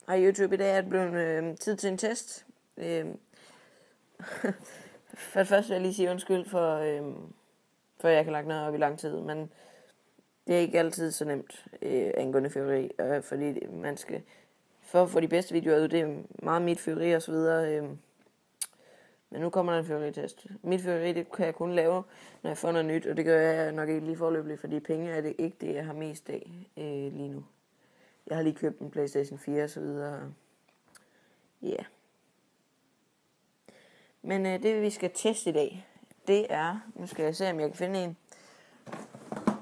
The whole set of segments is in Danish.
Hej YouTube, i dag er det blevet tid til en test. For det første vil jeg lige sige undskyld for jeg kan lagt noget op i lang tid, men det er ikke altid så nemt angående fyrværkeri, fordi man skal, for at få de bedste videoer ud, det er meget mit fyrværkeri og så videre. Men nu kommer der en fyrværkeritest. Mit fyrværkeri, det kan jeg kun lave, når jeg får noget nyt, og det gør jeg nok ikke lige forløbigt, fordi penge er det ikke det, jeg har mest af lige nu. Jeg har lige købt en PlayStation 4 og så videre. Ja. Yeah. Men det vi skal teste i dag, det er, nu skal jeg se om jeg kan finde en.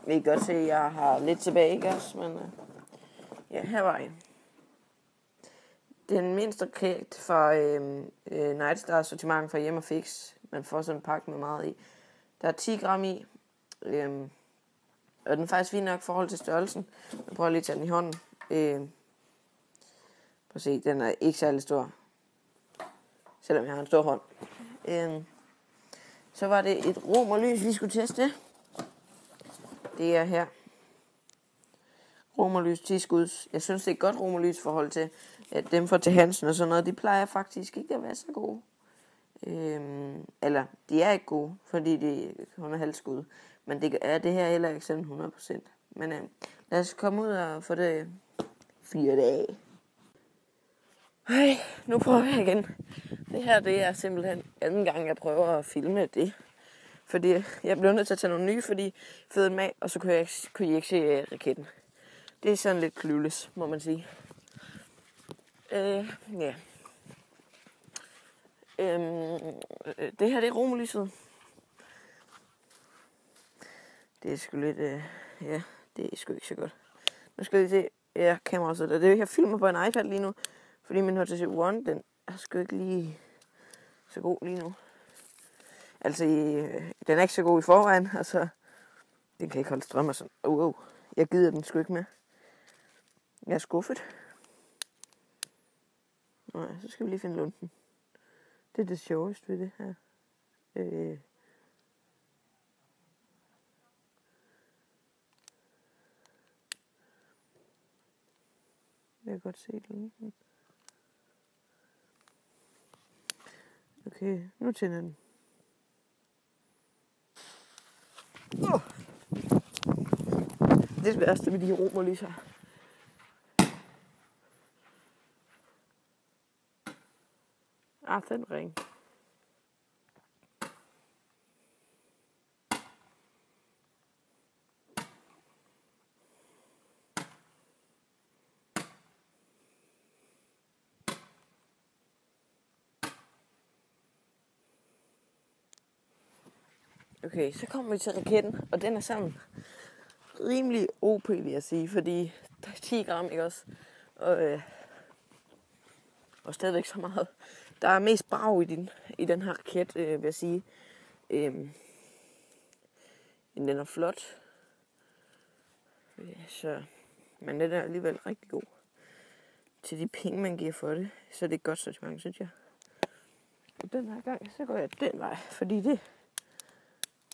Vi kan godt se, at jeg har lidt tilbage, ikke også? Men ja, her var en. Den mindste raket fra Nightstar sortiment fra Hjem & Fix. Man får sådan en pakke med meget i. Der er 10 gram i. Og den er faktisk fin nok i forhold til størrelsen. Jeg prøver lige at tage den i hånden. Prøv at se, den er ikke særlig stor. Selvom jeg har en stor hånd. Så var det et romerlys, vi skulle teste. Det er her. Romerlys 10 skuds. Jeg synes, det er et godt romerlys i forhold til, at dem fra til Hansen og sådan noget, de plejer faktisk ikke at være så gode. Eller, de er ikke gode, fordi de kun er halvskud. Men det er det her heller ikke sådan 100%. Men lad os komme ud og få det fyret af. Hej, nu prøver jeg igen. Det her, det er simpelthen anden gang, jeg prøver at filme det. Fordi jeg blev nødt til at tage nogle nye, fordi føden med, og så kunne I ikke se raketten. Det er sådan lidt clueless, må man sige. Ja. Det her, det er romerlyset. Det er sgu lidt, ja, det er sgu ikke så godt. Nu skal vi se, ja, kameraet sidder der. Det jeg filmer på en iPad lige nu, fordi min HTC One, den er sgu ikke lige så god lige nu. Altså, den er ikke så god i forvejen, altså, den kan ikke holde strøm og sådan. Jeg gider den sgu ikke med. Jeg er skuffet. Nej, så skal vi lige finde lunden. Det er det sjoveste ved det her. Jeg kan godt se lunden. Okay, nu tænder den. Det er det værste med de romerlys her. Den ring. Okay, så kommer vi til raketten, og den er sådan rimelig OP, vil jeg sige, fordi der er 10 gram, ikke også? Og stadigvæk så meget. Der er mest brag i den her raket, vil jeg sige. Den er flot. Men den er alligevel rigtig god. Til de penge, man giver for det, så er det et godt sortiment, synes jeg. Og den her gang, så går jeg den vej, fordi det,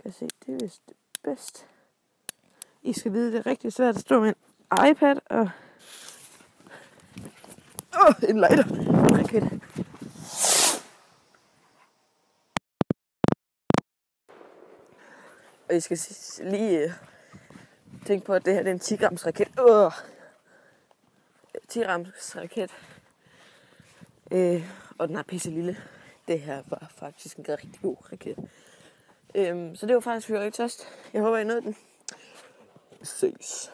kan jeg se, det er vist det bedste. I skal vide, det er rigtig svært at stå med en iPad og en lighter. Raket. Og I skal lige tænke på, at det her det er en 10 grams raket. 10 grams raket. Og den er pisse lille. Det her var faktisk en rigtig god raket. Så det var faktisk fyrværkeritest. Jeg håber, I nåede den. Ses.